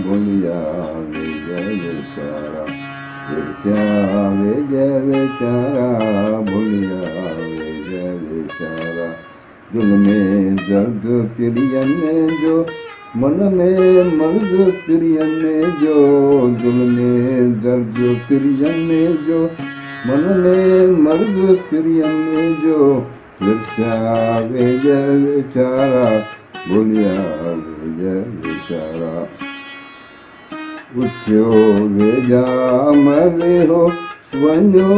भूलिया बेचारा भूलिया बेचारा दिल में दर्द प्रियन जो मन में मर्द प्रियन जो दिल में दर्द प्रियन जो मन में मर्द प्रियन जो बेचारा भूलिया बेचारा उठियो वेजा मरे हो वञो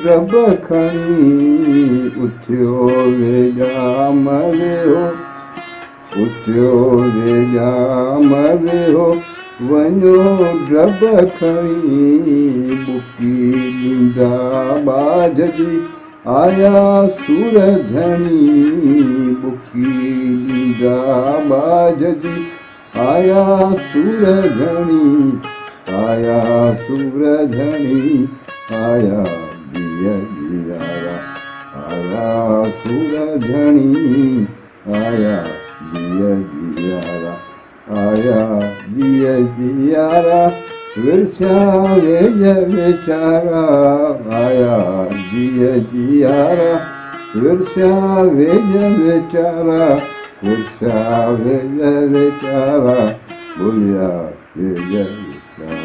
डब खणी उठियो वेजा मरे हो उठियो वेजा मरे हो वञो डब खणी बुकी ॾींदा बाज जी आया सूर धणी बुकी ॾींदा बाज जी आया सूर धणी आया सूर धणी आया दियारा आया सूर धणी आया दियारा आया दियारा विरसा वेज बेचारा आया दियारा विरसा वेज बेचारा विरसा वेज बेचारा भूलिया बेचारा।